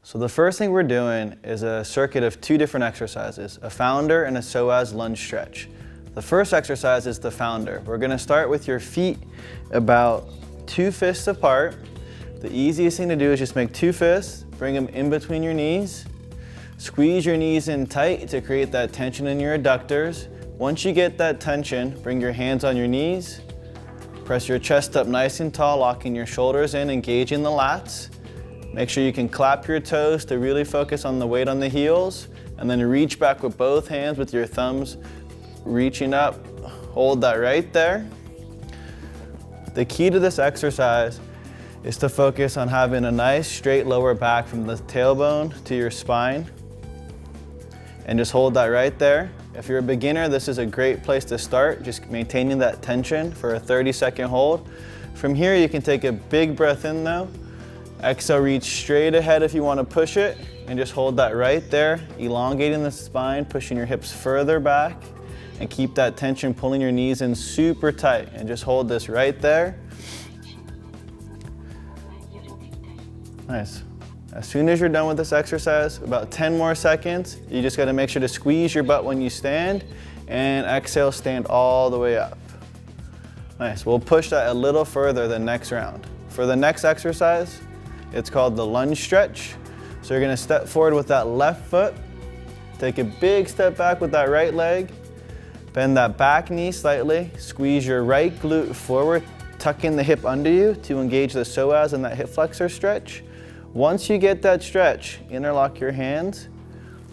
So the first thing we're doing is a circuit of two different exercises, a founder and a psoas lunge stretch. The first exercise is the founder. We're gonna start with your feet about 2 fists apart. The easiest thing to do is just make 2 fists, bring them in between your knees, squeeze your knees in tight to create that tension in your adductors. Once you get that tension, bring your hands on your knees, press your chest up nice and tall, locking your shoulders in, engaging the lats. Make sure you can clap your toes to really focus on the weight on the heels, and then reach back with both hands with your thumbs reaching up. Hold that right there. The key to this exercise is to focus on having a nice straight lower back from the tailbone to your spine, and just hold that right there. If you're a beginner, this is a great place to start, just maintaining that tension for a 30-second hold. From here, you can take a big breath in though. Exhale, reach straight ahead if you want to push it, and just hold that right there, elongating the spine, pushing your hips further back, and keep that tension, pulling your knees in super tight, and just hold this right there. Nice. As soon as you're done with this exercise, about 10 more seconds, you just got to make sure to squeeze your butt when you stand, and exhale, stand all the way up. Nice. We'll push that a little further the next round. For the next exercise, it's called the lunge stretch. So you're gonna step forward with that left foot, take a big step back with that right leg, bend that back knee slightly, squeeze your right glute forward, tuck in the hip under you to engage the psoas and that hip flexor stretch. Once you get that stretch, interlock your hands,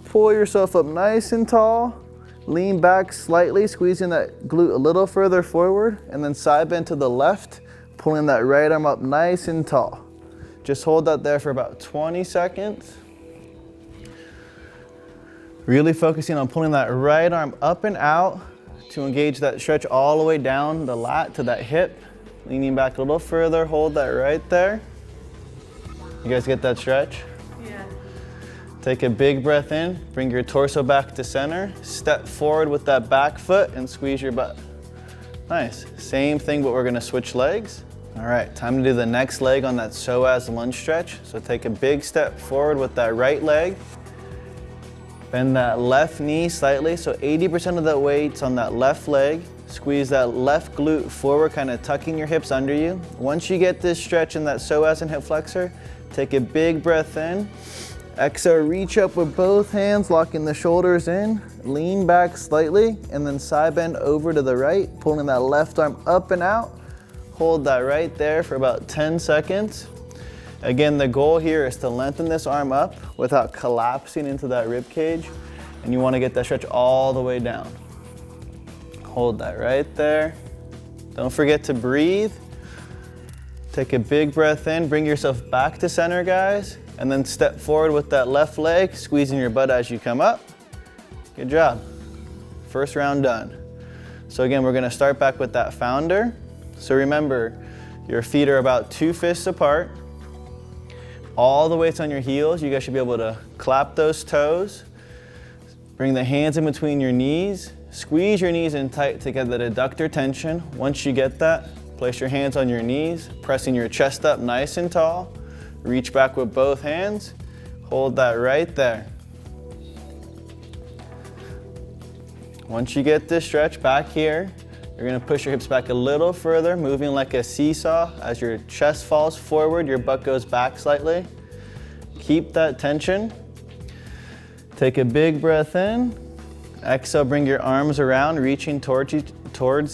pull yourself up nice and tall, lean back slightly, squeezing that glute a little further forward, and then side bend to the left, pulling that right arm up nice and tall. Just hold that there for about 20 seconds. Really focusing on pulling that right arm up and out to engage that stretch all the way down the lat to that hip. Leaning back a little further, hold that right there. You guys get that stretch? Yeah. Take a big breath in, bring your torso back to center, step forward with that back foot and squeeze your butt. Nice. Same thing, but we're gonna switch legs. All right, time to do the next leg on that psoas lunge stretch. So take a big step forward with that right leg. Bend that left knee slightly, so 80% of the weight's on that left leg. Squeeze that left glute forward, kind of tucking your hips under you. Once you get this stretch in that psoas and hip flexor, take a big breath in. Exhale, reach up with both hands, locking the shoulders in. Lean back slightly, and then side bend over to the right, pulling that left arm up and out. Hold that right there for about 10 seconds. Again, the goal here is to lengthen this arm up without collapsing into that rib cage, and you want to get that stretch all the way down. Hold that right there. Don't forget to breathe. Take a big breath in, bring yourself back to center, guys, and then step forward with that left leg, squeezing your butt as you come up. Good job. First round done. So again, we're gonna start back with that founder. So remember, your feet are about 2 fists apart. All the weight's on your heels. You guys should be able to clap those toes. Bring the hands in between your knees. Squeeze your knees in tight to get that adductor tension. Once you get that, place your hands on your knees, pressing your chest up nice and tall. Reach back with both hands. Hold that right there. Once you get this stretch back here, you're gonna push your hips back a little further, moving like a seesaw. As your chest falls forward, your butt goes back slightly. Keep that tension. Take a big breath in. Exhale, bring your arms around, reaching towards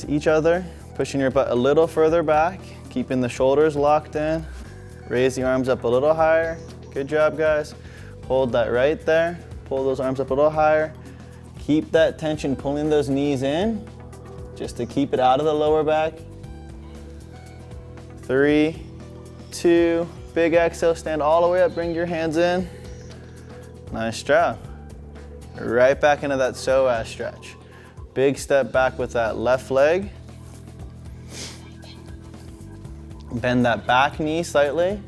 each other, pushing your butt a little further back, keeping the shoulders locked in. Raise the arms up a little higher. Good job, guys. Hold that right there. Pull those arms up a little higher. Keep that tension, pulling those knees in, just to keep it out of the lower back. 3, 2, big exhale, stand all the way up, bring your hands in. Nice job. Right back into that psoas stretch. Big step back with that left leg. Bend that back knee slightly.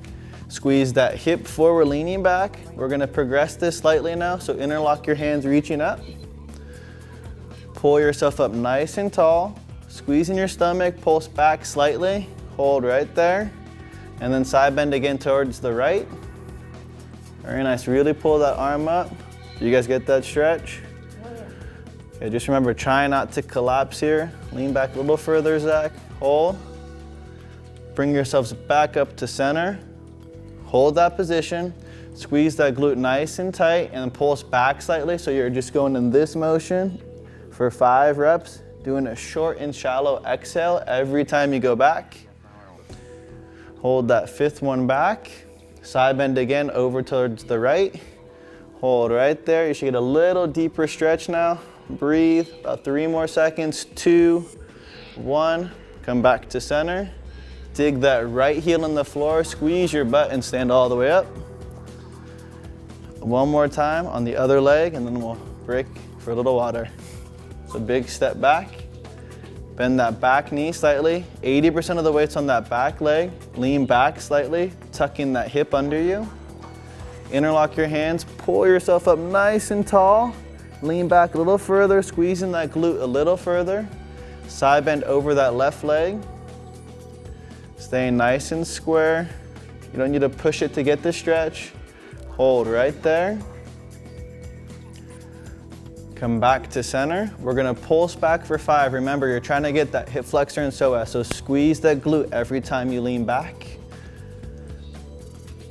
Squeeze that hip forward, leaning back. We're gonna progress this slightly now, so interlock your hands, reaching up. Pull yourself up nice and tall. Squeezing your stomach, pulse back slightly. Hold right there. And then side bend again towards the right. Very nice, really pull that arm up. You guys get that stretch? Okay, just remember, try not to collapse here. Lean back a little further, Zach. Hold. Bring yourselves back up to center. Hold that position. Squeeze that glute nice and tight and then pulse back slightly. So you're just going in this motion for 5 reps, doing a short and shallow exhale every time you go back. Hold that 5th one back. Side bend again over towards the right. Hold right there. You should get a little deeper stretch now. Breathe, about 3 more seconds. 2, 1, come back to center. Dig that right heel in the floor, squeeze your butt and stand all the way up. One more time on the other leg and then we'll break for a little water. So big step back, bend that back knee slightly. 80% of the weight's on that back leg. Lean back slightly, tucking that hip under you. Interlock your hands, pull yourself up nice and tall. Lean back a little further, squeezing that glute a little further. Side bend over that left leg. Staying nice and square. You don't need to push it to get the stretch. Hold right there. Come back to center. We're gonna pulse back for 5. Remember, you're trying to get that hip flexor and psoas, so squeeze that glute every time you lean back.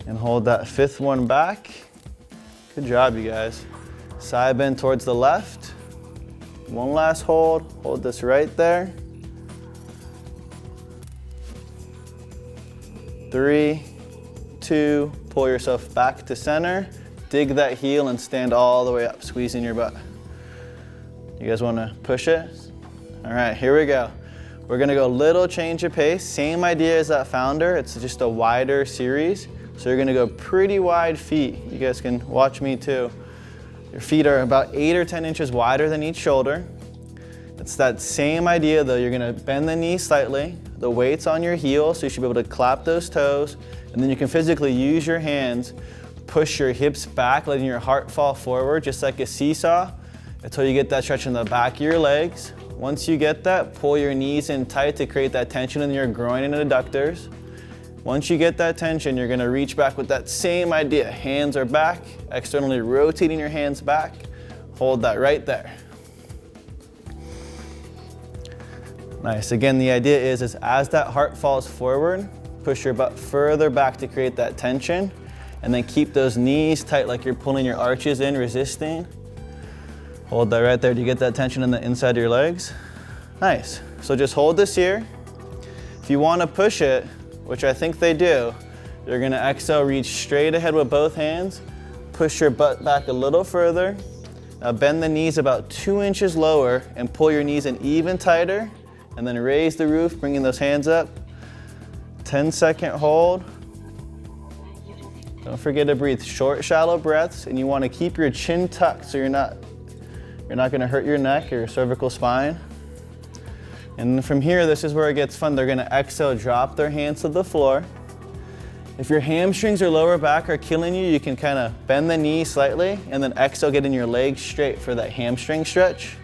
And hold that 5th one back. Good job, you guys. Side bend towards the left. One last hold. Hold this right there. 3, 2, pull yourself back to center. Dig that heel and stand all the way up, squeezing your butt. You guys wanna push it? All right, here we go. We're gonna go little change of pace. Same idea as that Founder, it's just a wider series. So you're gonna go pretty wide feet. You guys can watch me too. Your feet are about 8 or 10 inches wider than each shoulder. It's that same idea though. You're gonna bend the knee slightly. The weight's on your heel, so you should be able to clap those toes. And then you can physically use your hands, push your hips back, letting your heart fall forward, just like a seesaw, until you get that stretch in the back of your legs. Once you get that, pull your knees in tight to create that tension in your groin and adductors. Once you get that tension, you're gonna reach back with that same idea. Hands are back, externally rotating your hands back. Hold that right there. Nice, again, the idea is as that heart falls forward, push your butt further back to create that tension, and then keep those knees tight like you're pulling your arches in, resisting. Hold that right there. Do you get that tension in the inside of your legs? Nice, so just hold this here. If you wanna push it, which I think they do, you're gonna exhale, reach straight ahead with both hands, push your butt back a little further. Now bend the knees about 2 inches lower and pull your knees in even tighter, and then raise the roof, bringing those hands up. 10-second hold. Don't forget to breathe short, shallow breaths, and you wanna keep your chin tucked so you're not gonna hurt your neck or your cervical spine. And from here, this is where it gets fun. They're gonna exhale, drop their hands to the floor. If your hamstrings or lower back are killing you, you can kind of bend the knee slightly and then exhale, getting your legs straight for that hamstring stretch.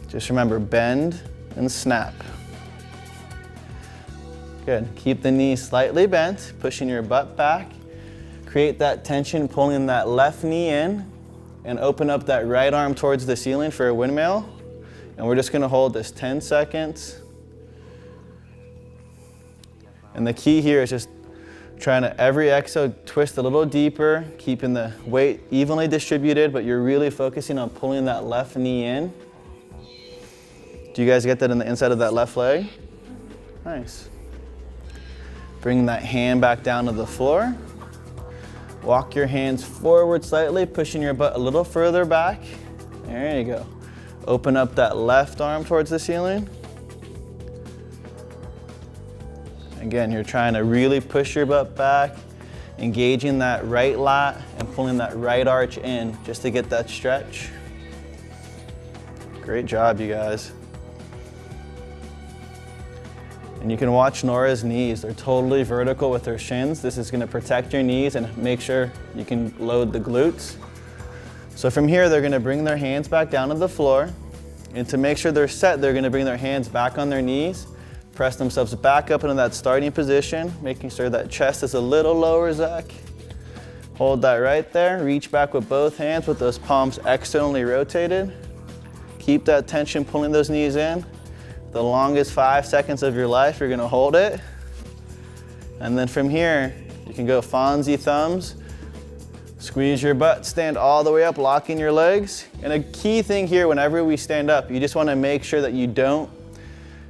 Just remember, bend and snap. Good, keep the knee slightly bent, pushing your butt back. Create that tension, pulling that left knee in, and open up that right arm towards the ceiling for a windmill. And we're just gonna hold this 10 seconds. And the key here is just trying to, every exhale, twist a little deeper, keeping the weight evenly distributed, but you're really focusing on pulling that left knee in. Do you guys get that in the inside of that left leg? Nice. Bring that hand back down to the floor. Walk your hands forward slightly, pushing your butt a little further back. There you go. Open up that left arm towards the ceiling. Again, you're trying to really push your butt back, engaging that right lat and pulling that right arch in just to get that stretch. Great job, you guys. And you can watch Nora's knees. They're totally vertical with her shins. This is gonna protect your knees and make sure you can load the glutes. So from here, they're gonna bring their hands back down to the floor. And to make sure they're set, they're gonna bring their hands back on their knees, press themselves back up into that starting position, making sure that chest is a little lower, Zach. Hold that right there. Reach back with both hands with those palms externally rotated. Keep that tension, pulling those knees in. The longest 5 seconds of your life, you're gonna hold it. And then from here, you can go Fonzie thumbs, squeeze your butt, stand all the way up, locking your legs. And a key thing here, whenever we stand up, you just wanna make sure that you don't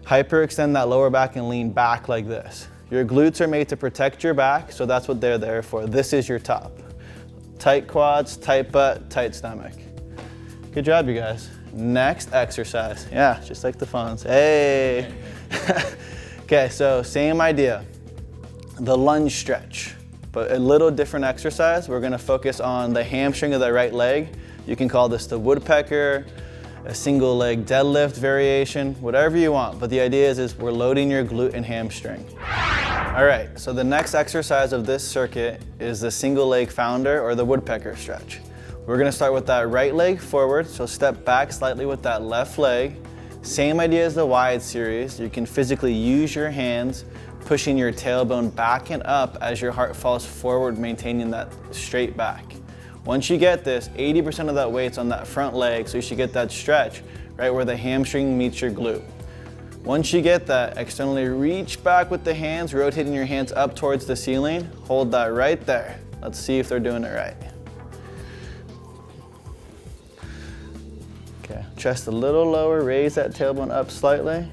hyperextend that lower back and lean back like this. Your glutes are made to protect your back, so that's what they're there for. This is your top. Tight quads, tight butt, tight stomach. Good job, you guys. Next exercise. Yeah, just like the Fonz. Hey. Okay, so same idea. The lunge stretch, but a little different exercise. We're gonna focus on the hamstring of the right leg. You can call this the woodpecker, a single leg deadlift variation, whatever you want. But the idea is we're loading your glute and hamstring. All right, so the next exercise of this circuit is the single leg founder or the woodpecker stretch. We're gonna start with that right leg forward, so step back slightly with that left leg. Same idea as the wide series. You can physically use your hands, pushing your tailbone back and up as your heart falls forward, maintaining that straight back. Once you get this, 80% of that weight's on that front leg, so you should get that stretch right where the hamstring meets your glute. Once you get that, externally reach back with the hands, rotating your hands up towards the ceiling. Hold that right there. Let's see if they're doing it right. Okay, chest a little lower, raise that tailbone up slightly.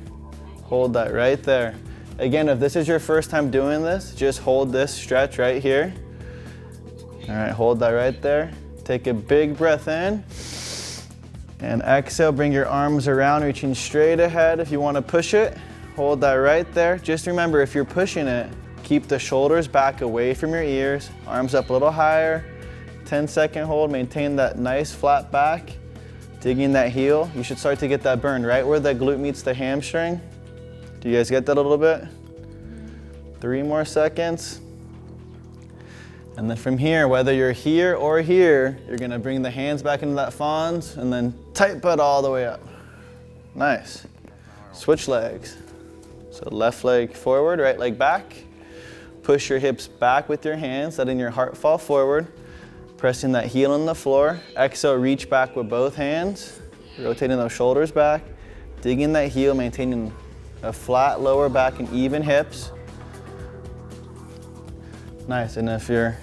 Hold that right there. Again, if this is your first time doing this, just hold this stretch right here. All right, hold that right there. Take a big breath in. And exhale, bring your arms around, reaching straight ahead. If you want to push it, hold that right there. Just remember, if you're pushing it, keep the shoulders back away from your ears, arms up a little higher. 10-second hold, maintain that nice flat back. Digging that heel, you should start to get that burn right where the glute meets the hamstring. Do you guys get that a little bit? 3 more seconds. And then from here, whether you're here or here, you're gonna bring the hands back into that Fonz and then tight butt all the way up. Nice. Switch legs. So left leg forward, right leg back. Push your hips back with your hands, letting your heart fall forward. Pressing that heel on the floor. Exhale, reach back with both hands. Rotating those shoulders back. Digging that heel, maintaining a flat lower back and even hips. Nice, and if you're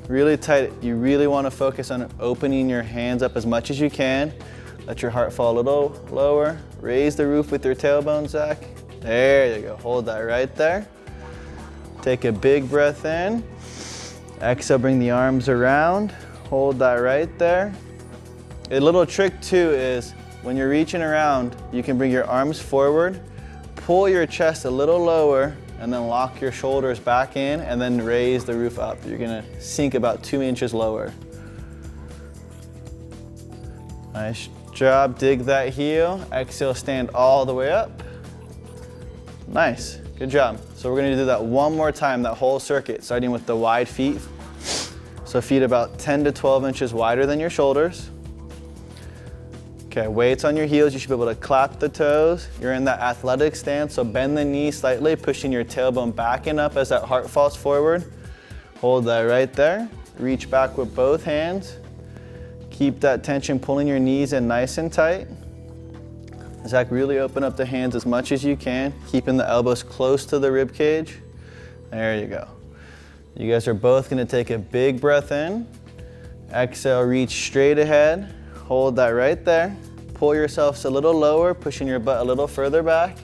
really tight, you really want to focus on opening your hands up as much as you can. Let your heart fall a little lower. Raise the roof with your tailbone, Zach. There you go, hold that right there. Take a big breath in. Exhale, bring the arms around. Hold that right there. A little trick too is when you're reaching around, you can bring your arms forward, pull your chest a little lower, and then lock your shoulders back in and then raise the roof up. You're gonna sink about 2 inches lower. Nice job, dig that heel. Exhale, stand all the way up. Nice, good job. So we're gonna do that one more time, that whole circuit, starting with the wide feet. So feet about 10 to 12 inches wider than your shoulders. Okay, weights on your heels, you should be able to clap the toes. You're in that athletic stance, so bend the knee slightly, pushing your tailbone back and up as that heart falls forward. Hold that right there. Reach back with both hands. Keep that tension, pulling your knees in nice and tight. Zach, really open up the hands as much as you can, keeping the elbows close to the rib cage. There you go. You guys are both gonna take a big breath in. Exhale, reach straight ahead. Hold that right there. Pull yourselves a little lower, pushing your butt a little further back.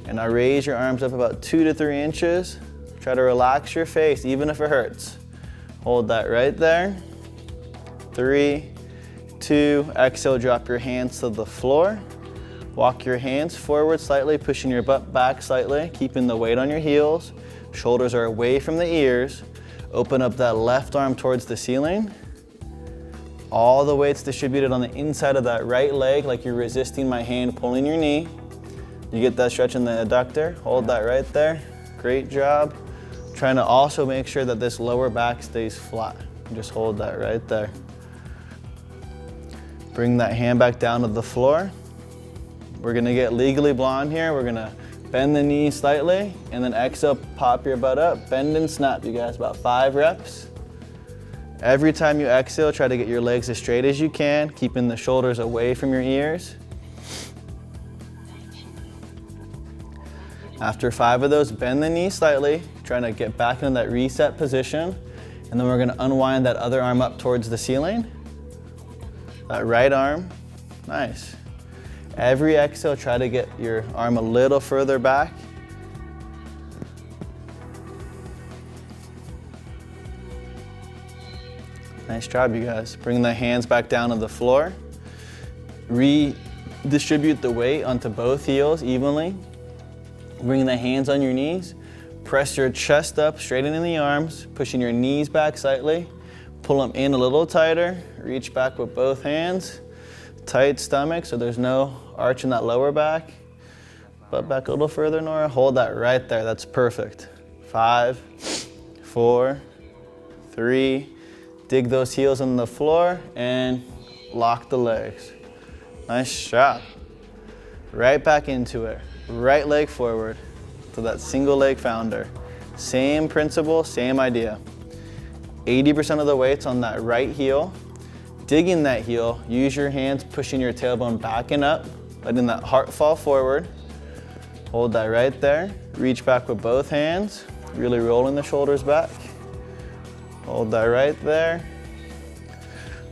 And now raise your arms up about 2 to 3 inches. Try to relax your face, even if it hurts. Hold that right there. 3, 2, exhale, drop your hands to the floor. Walk your hands forward slightly, pushing your butt back slightly, keeping the weight on your heels. Shoulders are away from the ears. Open up that left arm towards the ceiling. All the weight's distributed on the inside of that right leg, like you're resisting my hand pulling your knee. You get that stretch in the adductor, hold that right there. Great job. Trying to also make sure that this lower back stays flat. Just hold that right there. Bring that hand back down to the floor. We're gonna get legally blonde here. We're gonna bend the knees slightly and then exhale, pop your butt up, bend and snap, you guys, about 5 reps. Every time you exhale, try to get your legs as straight as you can, keeping the shoulders away from your ears. After 5 of those, bend the knees slightly, trying to get back into that reset position. And then we're gonna unwind that other arm up towards the ceiling. That right arm, nice. Every exhale, try to get your arm a little further back. Nice job, you guys. Bring the hands back down to the floor. Redistribute the weight onto both heels evenly. Bring the hands on your knees. Press your chest up, straighten in the arms, pushing your knees back slightly. Pull them in a little tighter. Reach back with both hands. Tight stomach, so there's no arch in that lower back. Butt back a little further, Nora. Hold that right there. That's perfect. 5, 4, 3. Dig those heels on the floor and lock the legs. Nice job. Right back into it. Right leg forward to that single leg founder. Same principle, same idea. 80% of the weight's on that right heel. Digging that heel, use your hands, pushing your tailbone back and up, letting that heart fall forward. Hold that right there. Reach back with both hands, really rolling the shoulders back. Hold that right there.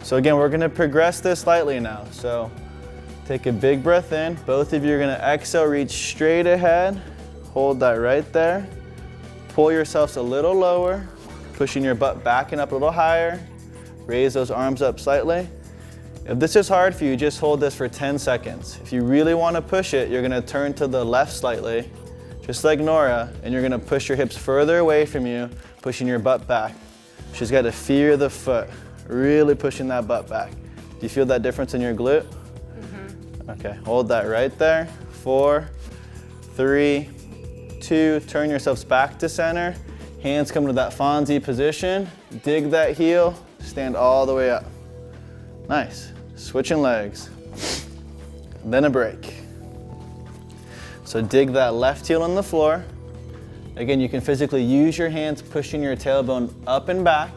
So again, we're gonna progress this slightly now. So take a big breath in. Both of you are gonna exhale, reach straight ahead. Hold that right there. Pull yourselves a little lower, pushing your butt back and up a little higher. Raise those arms up slightly. If this is hard for you, just hold this for 10 seconds. If you really wanna push it, you're gonna turn to the left slightly, just like Nora, and you're gonna push your hips further away from you, pushing your butt back. She's got to fear the foot, really pushing that butt back. Do you feel that difference in your glute? Mm-hmm. Okay, hold that right there. 4, 3, 2, turn yourselves back to center. Hands come to that Fonzie position. Dig that heel, stand all the way up. Nice, switching legs. Then a break. So dig that left heel on the floor. Again, you can physically use your hands pushing your tailbone up and back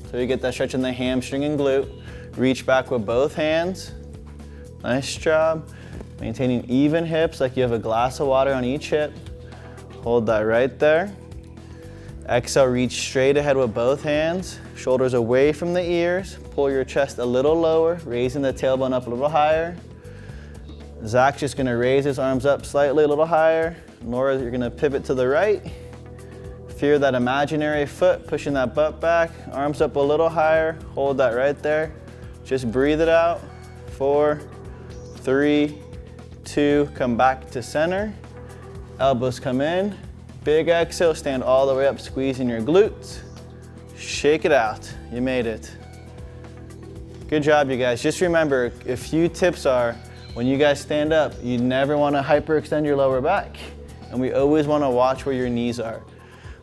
so you get that stretch in the hamstring and glute. Reach back with both hands. Nice job. Maintaining even hips like you have a glass of water on each hip. Hold that right there. Exhale, reach straight ahead with both hands. Shoulders away from the ears. Pull your chest a little lower, raising the tailbone up a little higher. Zach's just gonna raise his arms up slightly, a little higher. Nora, you're gonna pivot to the right. Fear that imaginary foot, pushing that butt back. Arms up a little higher, hold that right there. Just breathe it out. 4, 3, 2, come back to center. Elbows come in. Big exhale, stand all the way up, squeezing your glutes. Shake it out, you made it. Good job, you guys. Just remember, a few tips are, when you guys stand up, you never wanna hyperextend your lower back. And we always wanna watch where your knees are.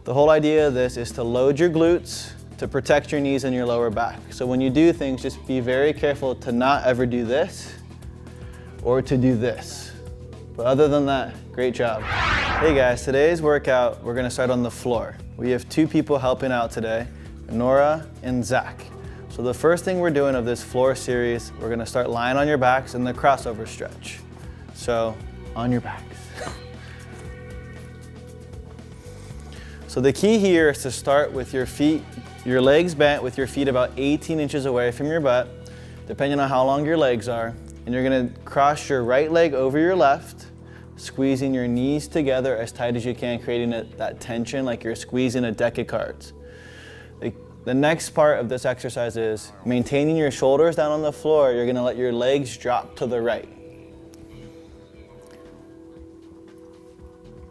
The whole idea of this is to load your glutes to protect your knees and your lower back. So when you do things, just be very careful to not ever do this or to do this. But other than that, great job. Hey guys, today's workout, we're gonna start on the floor. We have 2 people helping out today, Nora and Zach. So the first thing we're doing of this floor series, we're gonna start lying on your backs in the crossover stretch. So, on your backs. So the key here is to start with your feet, your legs bent with your feet about 18 inches away from your butt, depending on how long your legs are. And you're gonna cross your right leg over your left, squeezing your knees together as tight as you can, creating that tension like you're squeezing a deck of cards. The next part of this exercise is maintaining your shoulders down on the floor. You're gonna let your legs drop to the right.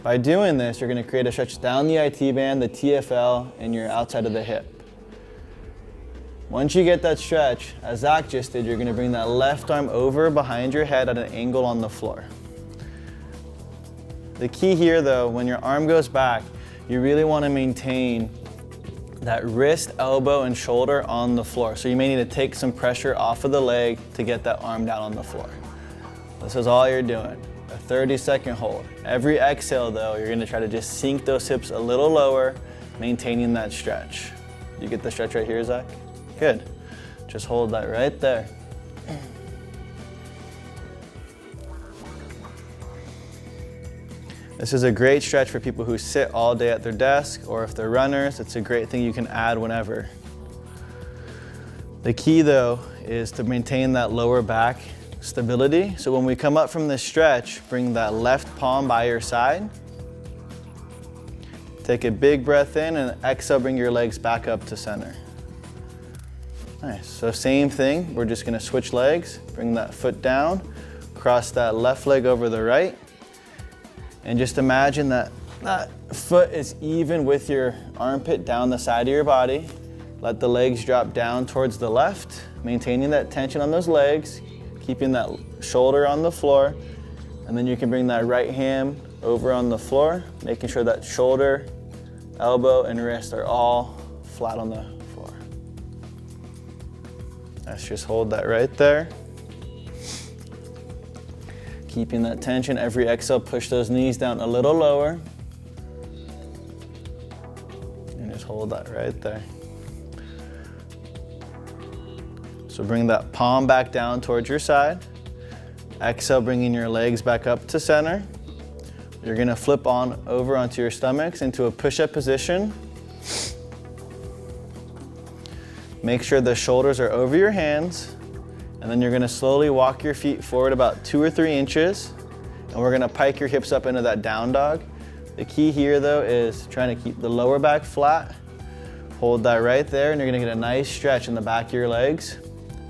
By doing this, you're gonna create a stretch down the IT band, the TFL, and your outside of the hip. Once you get that stretch, as Zach just did, you're gonna bring that left arm over behind your head at an angle on the floor. The key here though, when your arm goes back, you really want to maintain that wrist, elbow, and shoulder on the floor. So you may need to take some pressure off of the leg to get that arm down on the floor. This is all you're doing, a 30-second hold. Every exhale though, you're gonna try to just sink those hips a little lower, maintaining that stretch. You get the stretch right here, Zach? Good. Just hold that right there. This is a great stretch for people who sit all day at their desk, or if they're runners, it's a great thing you can add whenever. The key though is to maintain that lower back stability. So when we come up from this stretch, bring that left palm by your side. Take a big breath in and exhale, bring your legs back up to center. Nice, so same thing, we're just gonna switch legs, bring that foot down, cross that left leg over the right, and just imagine that that foot is even with your armpit down the side of your body. Let the legs drop down towards the left, maintaining that tension on those legs, keeping that shoulder on the floor, and then you can bring that right hand over on the floor, making sure that shoulder, elbow, and wrist are all flat on the floor. Let's just hold that right there. Keeping that tension, every exhale, push those knees down a little lower. And just hold that right there. So bring that palm back down towards your side. Exhale, bringing your legs back up to center. You're gonna flip on over onto your stomachs into a push-up position. Make sure the shoulders are over your hands. And then you're gonna slowly walk your feet forward about 2 or 3 inches. And we're gonna pike your hips up into that down dog. The key here though is trying to keep the lower back flat. Hold that right there, and you're gonna get a nice stretch in the back of your legs.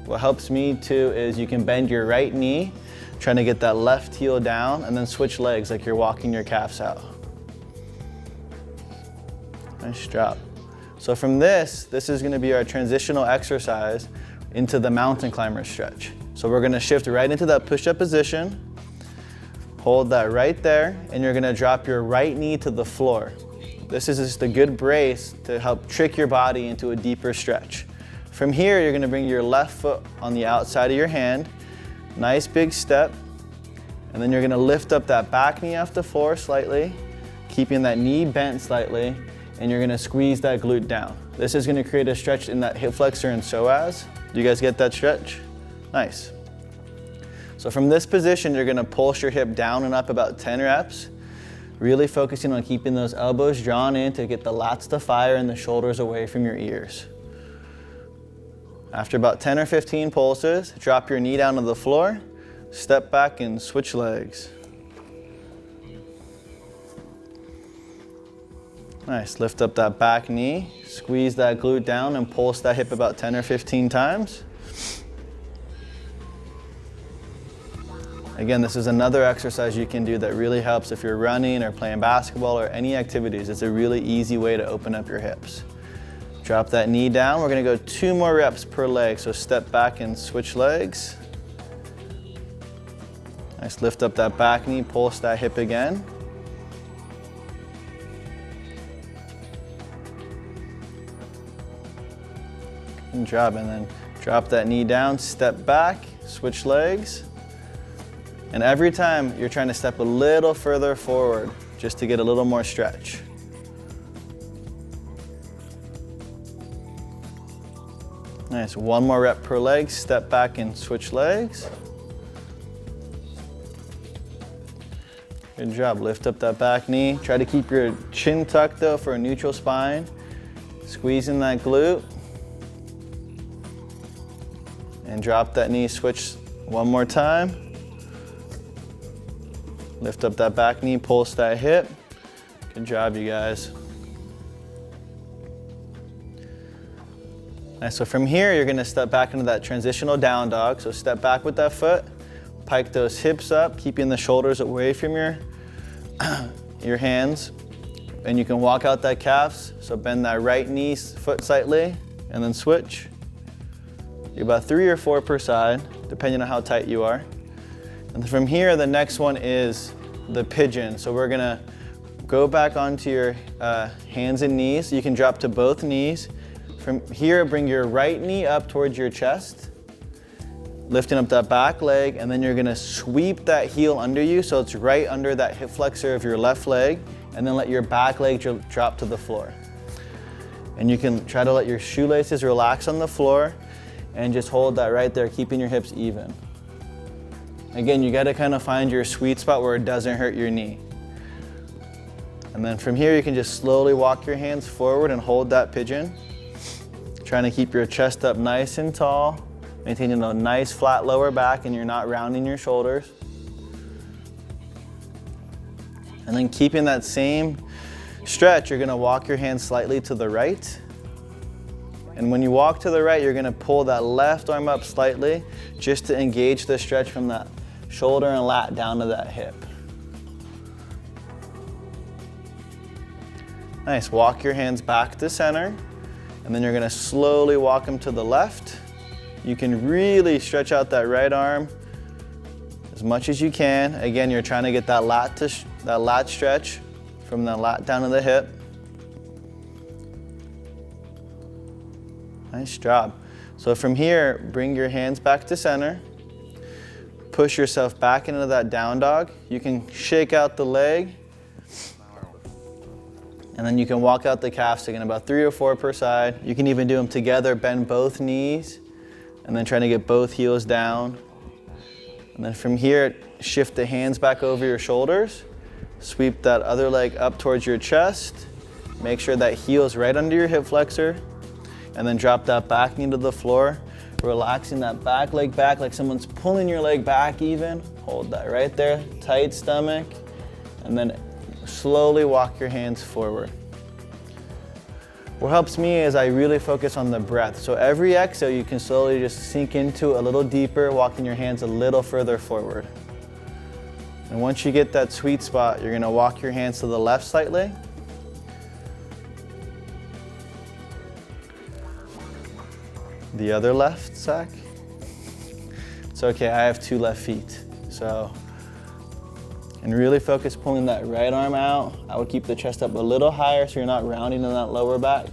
What helps me too is you can bend your right knee, trying to get that left heel down, and then switch legs like you're walking your calves out. Nice job. So from this is gonna be our transitional exercise into the mountain climber stretch. So we're gonna shift right into that push-up position. Hold that right there, and you're gonna drop your right knee to the floor. This is just a good brace to help trick your body into a deeper stretch. From here, you're gonna bring your left foot on the outside of your hand. Nice big step. And then you're gonna lift up that back knee off the floor slightly, keeping that knee bent slightly, and you're gonna squeeze that glute down. This is gonna create a stretch in that hip flexor and psoas. Do you guys get that stretch? Nice. So from this position, you're gonna pulse your hip down and up about 10 reps, really focusing on keeping those elbows drawn in to get the lats to fire and the shoulders away from your ears. After about 10 or 15 pulses, drop your knee down to the floor, step back and switch legs. Nice, lift up that back knee, squeeze that glute down and pulse that hip about 10 or 15 times. Again, this is another exercise you can do that really helps if you're running or playing basketball or any activities. It's a really easy way to open up your hips. Drop that knee down. We're gonna go 2 more reps per leg. So step back and switch legs. Nice, lift up that back knee, pulse that hip again. Good job, and then drop that knee down, step back, switch legs. And every time you're trying to step a little further forward just to get a little more stretch. Nice, 1 more rep per leg, step back and switch legs. Good job, lift up that back knee. Try to keep your chin tucked though for a neutral spine. Squeezing that glute. And drop that knee, switch 1 more time. Lift up that back knee, pulse that hip. Good job, you guys. Nice, so from here, you're gonna step back into that transitional down dog. So step back with that foot, pike those hips up, keeping the shoulders away from your hands. And you can walk out that calves. So bend that right knee, foot slightly, and then switch. You're about 3 or 4 per side, depending on how tight you are. And from here, the next one is the pigeon. So we're gonna go back onto your hands and knees. You can drop to both knees. From here, bring your right knee up towards your chest, lifting up that back leg, and then you're gonna sweep that heel under you so it's right under that hip flexor of your left leg, and then let your back leg drop to the floor. And you can try to let your shoelaces relax on the floor and just hold that right there, keeping your hips even. Again, you gotta kind of find your sweet spot where it doesn't hurt your knee. And then from here, you can just slowly walk your hands forward and hold that pigeon. Trying to keep your chest up nice and tall, maintaining a nice flat lower back, and you're not rounding your shoulders. And then keeping that same stretch, you're gonna walk your hands slightly to the right. And when you walk to the right, you're gonna pull that left arm up slightly just to engage the stretch from that shoulder and lat down to that hip. Nice, walk your hands back to center, and then you're gonna slowly walk them to the left. You can really stretch out that right arm as much as you can. Again, you're trying to get that lat stretch from the lat down to the hip. Nice job. So from here, bring your hands back to center. Push yourself back into that down dog. You can shake out the leg, and then you can walk out the calves again, about 3 or 4 per side. You can even do them together, bend both knees, and then trying to get both heels down. And then from here, shift the hands back over your shoulders. Sweep that other leg up towards your chest. Make sure that heel is right under your hip flexor. And then drop that back knee to the floor. Relaxing that back leg back like someone's pulling your leg back even. Hold that right there, tight stomach. And then slowly walk your hands forward. What helps me is I really focus on the breath. So every exhale, you can slowly just sink into a little deeper, walking your hands a little further forward. And once you get that sweet spot, you're gonna walk your hands to the left slightly. The other left, Zach? It's okay, I have 2 left feet. And really focus pulling that right arm out. I would keep the chest up a little higher so you're not rounding in that lower back.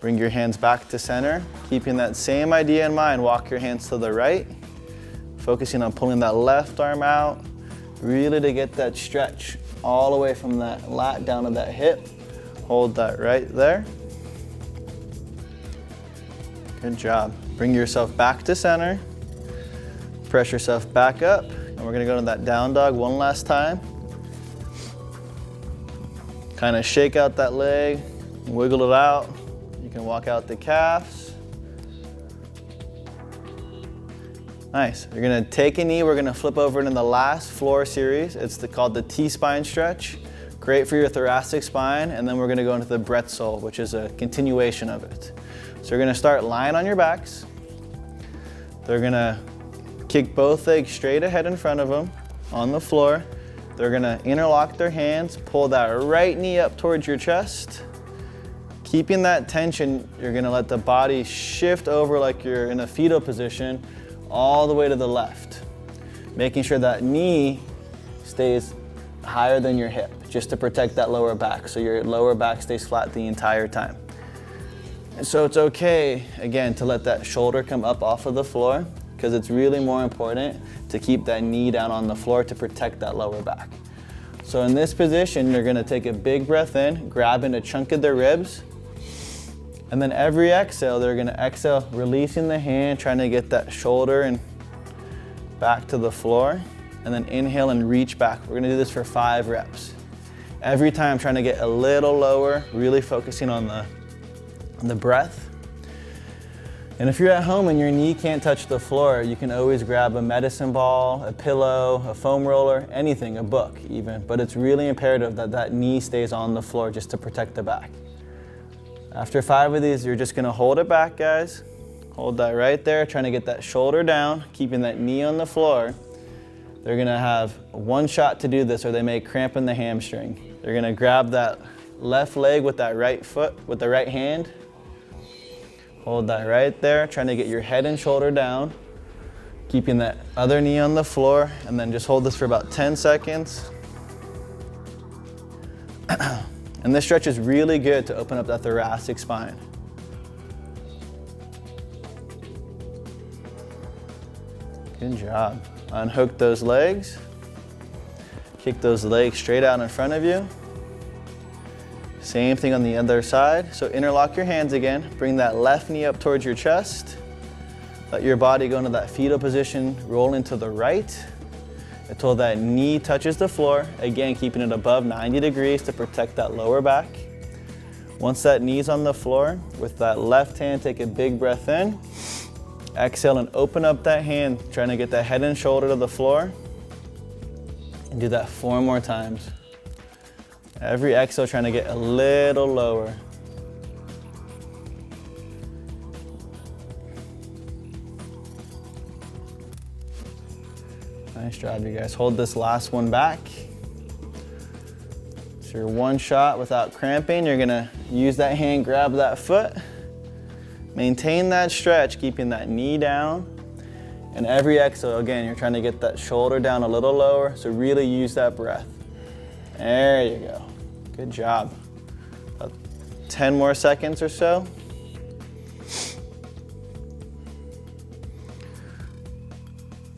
Bring your hands back to center. Keeping that same idea in mind, walk your hands to the right. Focusing on pulling that left arm out, really to get that stretch all the way from that lat down to that hip. Hold that right there. Good job. Bring yourself back to center. Press yourself back up. And we're gonna go to that down dog one last time. Kind of shake out that leg, wiggle it out. You can walk out the calves. Nice. You're gonna take a knee. We're gonna flip over into the last floor series. It's called the T-spine stretch. Great for your thoracic spine. And then we're gonna go into the breath sole, which is a continuation of it. So you're gonna start lying on your backs. They're gonna kick both legs straight ahead in front of them on the floor. They're gonna interlock their hands, pull that right knee up towards your chest. Keeping that tension, you're gonna let the body shift over like you're in a fetal position all the way to the left. Making sure that knee stays higher than your hip, just to protect that lower back, so your lower back stays flat the entire time. And so it's okay, again, to let that shoulder come up off of the floor, because it's really more important to keep that knee down on the floor to protect that lower back. So in this position, you're gonna take a big breath in, grabbing a chunk of the ribs, and then every exhale, they're gonna exhale, releasing the hand, trying to get that shoulder and back to the floor, and then inhale and reach back. We're gonna do this for 5 reps. Every time trying to get a little lower, really focusing on the breath. And if you're at home and your knee can't touch the floor, you can always grab a medicine ball, a pillow, a foam roller, anything, a book even. But it's really imperative that that knee stays on the floor just to protect the back. After 5 of these, you're just gonna hold it back, guys. Hold that right there, trying to get that shoulder down, keeping that knee on the floor. They're gonna have 1 shot to do this or they may cramp in the hamstring. They're gonna grab that left leg with that right foot, with the right hand. Hold that right there, trying to get your head and shoulder down. Keeping that other knee on the floor, and then just hold this for about 10 seconds. And this stretch is really good to open up that thoracic spine. Good job. Unhook those legs. Kick those legs straight out in front of you. Same thing on the other side. So interlock your hands again. Bring that left knee up towards your chest. Let your body go into that fetal position, roll into the right until that knee touches the floor. Again, keeping it above 90 degrees to protect that lower back. Once that knee's on the floor, with that left hand, take a big breath in. Exhale and open up that hand, trying to get that head and shoulder to the floor. And do that 4 more times. Every exhale, trying to get a little lower. Nice job, you guys. Hold this last one back. So your one shot without cramping. You're gonna use that hand, grab that foot. Maintain that stretch, keeping that knee down. And every exhale, again, you're trying to get that shoulder down a little lower. So really use that breath. There you go. Good job. About 10 more seconds or so.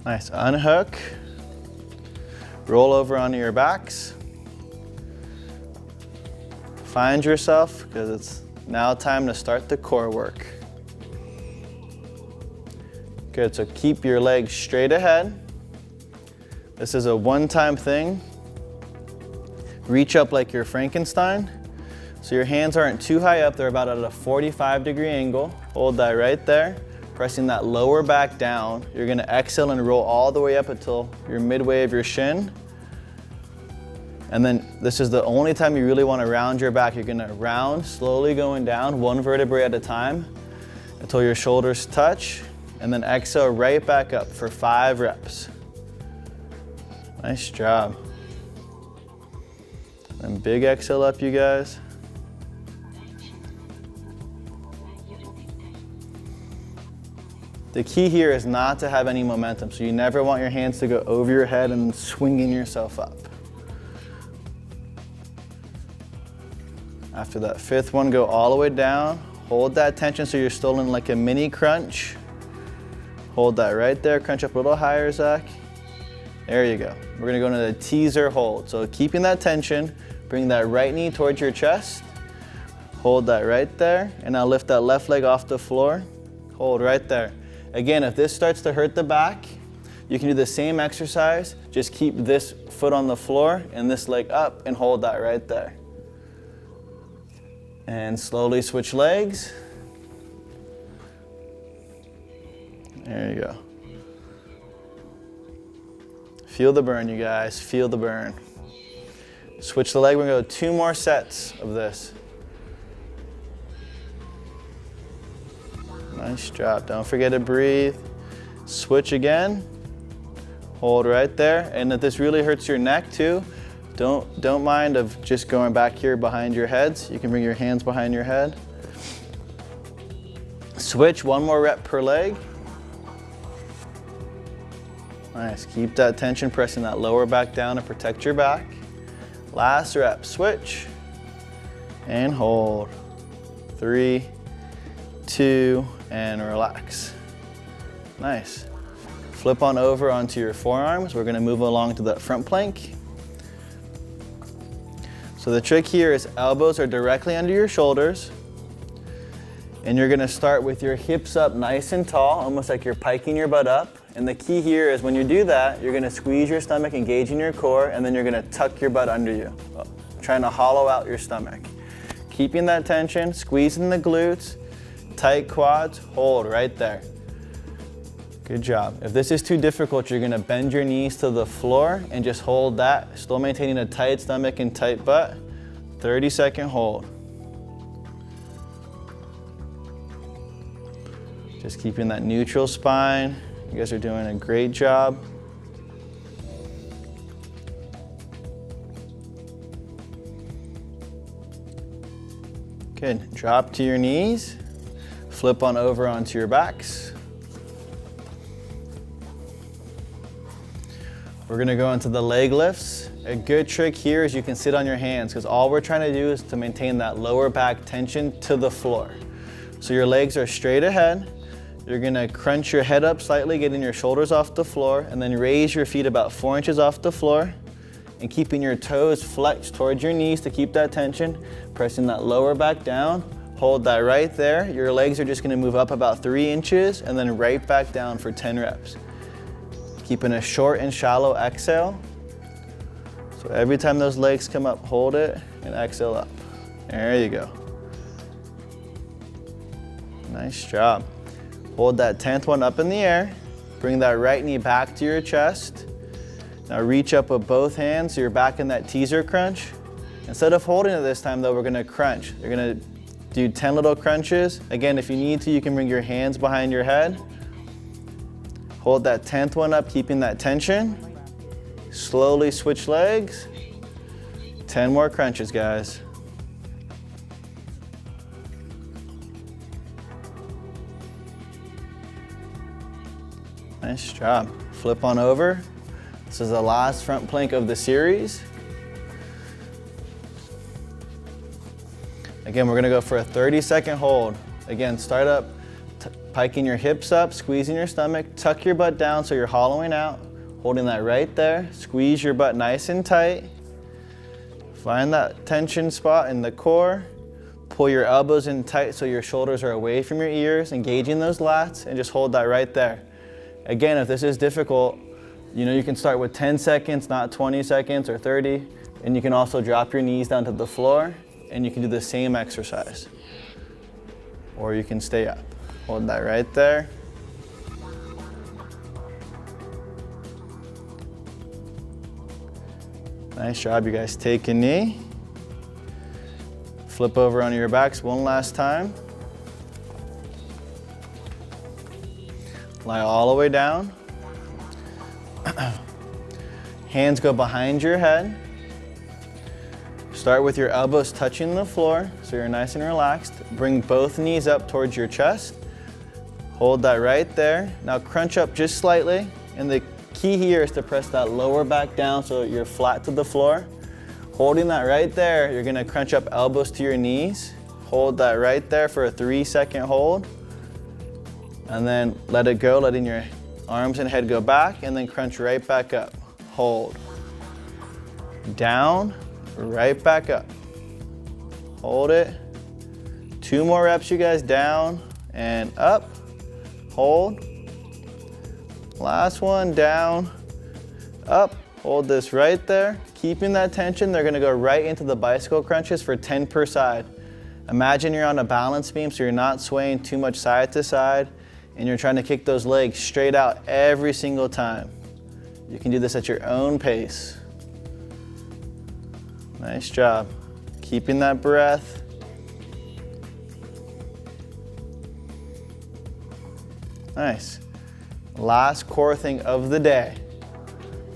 Nice. Unhook. Roll over onto your backs. Find yourself, because it's now time to start the core work. Good, so keep your legs straight ahead. This is a one-time thing. Reach up like you're Frankenstein. So your hands aren't too high up, they're about at a 45-degree angle. Hold that right there. Pressing that lower back down. You're gonna exhale and roll all the way up until you're midway of your shin. And then this is the only time you really wanna round your back. You're gonna round, slowly going down, one vertebrae at a time, until your shoulders touch, and then exhale right back up for 5 reps. Nice job. And big exhale up, you guys. The key here is not to have any momentum, so you never want your hands to go over your head and swinging yourself up. After that 5th one, go all the way down. Hold that tension so you're still in like a mini crunch. Hold that right there, crunch up a little higher, Zach. There you go. We're gonna go into the teaser hold. So keeping that tension, bring that right knee towards your chest. Hold that right there, and now lift that left leg off the floor. Hold right there. Again, if this starts to hurt the back, you can do the same exercise. Just keep this foot on the floor and this leg up and hold that right there. And slowly switch legs. There you go. Feel the burn, you guys, feel the burn. Switch the leg, we're gonna go 2 more sets of this. Nice job, don't forget to breathe. Switch again, hold right there. And if this really hurts your neck too, don't mind of just going back here behind your heads. You can bring your hands behind your head. Switch, 1 more rep per leg. Nice, keep that tension, pressing that lower back down to protect your back. Last rep, switch, and hold. 3, 2, and relax. Nice. Flip on over onto your forearms. We're gonna move along to that front plank. So the trick here is elbows are directly under your shoulders, and you're gonna start with your hips up nice and tall, almost like you're piking your butt up. And the key here is when you do that, you're gonna squeeze your stomach, engaging your core, and then you're gonna tuck your butt under you, trying to hollow out your stomach. Keeping that tension, squeezing the glutes, tight quads, hold right there. Good job. If this is too difficult, you're gonna bend your knees to the floor and just hold that, still maintaining a tight stomach and tight butt. 30-second hold. Just keeping that neutral spine. You guys are doing a great job. Good, drop to your knees. Flip on over onto your backs. We're gonna go into the leg lifts. A good trick here is you can sit on your hands because all we're trying to do is to maintain that lower back tension to the floor. So your legs are straight ahead. You're gonna crunch your head up slightly, getting your shoulders off the floor, and then raise your feet about 4 inches off the floor and keeping your toes flexed towards your knees to keep that tension, pressing that lower back down. Hold that right there. Your legs are just gonna move up about 3 inches and then right back down for 10 reps. Keeping a short and shallow exhale. So every time those legs come up, hold it and exhale up. There you go. Nice job. Hold that 10th one up in the air. Bring that right knee back to your chest. Now reach up with both hands so you're back in that teaser crunch. Instead of holding it this time though, we're gonna crunch. You're gonna do 10 little crunches. Again, if you need to, you can bring your hands behind your head. Hold that 10th one up, keeping that tension. Slowly switch legs. 10 more crunches, guys. Nice job. Flip on over. This is the last front plank of the series. Again, we're gonna go for a 30-second hold. Again, start up, piking your hips up, squeezing your stomach, tuck your butt down so you're hollowing out, holding that right there. Squeeze your butt nice and tight. Find that tension spot in the core. Pull your elbows in tight so your shoulders are away from your ears, engaging those lats, and just hold that right there. Again, if this is difficult, you can start with 10 seconds, not 20 seconds or 30, and you can also drop your knees down to the floor, and you can do the same exercise. Or you can stay up. Hold that right there. Nice job, you guys. Take a knee. Flip over onto your backs one last time. Lie all the way down. Hands go behind your head. Start with your elbows touching the floor so you're nice and relaxed. Bring both knees up towards your chest. Hold that right there. Now crunch up just slightly. And the key here is to press that lower back down so you're flat to the floor. Holding that right there, you're gonna crunch up elbows to your knees. Hold that right there for a 3-second hold. And then let it go, letting your arms and head go back, and then crunch right back up. Hold. Down, right back up. Hold it. 2 more reps, you guys. Down and up. Hold. Last one, down, up. Hold this right there. Keeping that tension, they're gonna go right into the bicycle crunches for 10 per side. Imagine you're on a balance beam so you're not swaying too much side to side, and you're trying to kick those legs straight out every single time. You can do this at your own pace. Nice job. Keeping that breath. Nice. Last core thing of the day.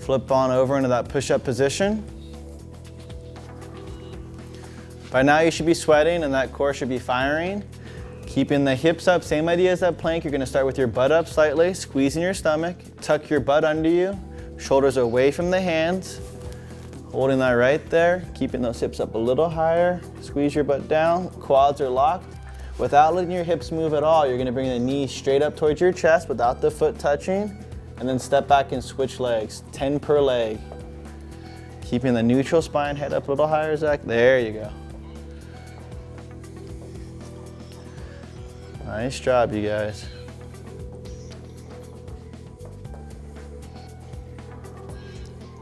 Flip on over into that push-up position. By now you should be sweating and that core should be firing. Keeping the hips up, same idea as that plank. You're gonna start with your butt up slightly, squeezing your stomach, tuck your butt under you, shoulders away from the hands, holding that right there, keeping those hips up a little higher, squeeze your butt down, quads are locked. Without letting your hips move at all, you're gonna bring the knees straight up towards your chest without the foot touching, and then step back and switch legs, 10 per leg. Keeping the neutral spine, head up a little higher, Zach. There you go. Nice job, you guys.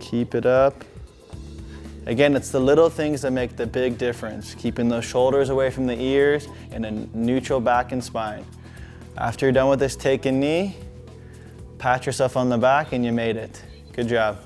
Keep it up. Again, it's the little things that make the big difference. Keeping those shoulders away from the ears and a neutral back and spine. After you're done with this, take a knee, pat yourself on the back, and you made it. Good job.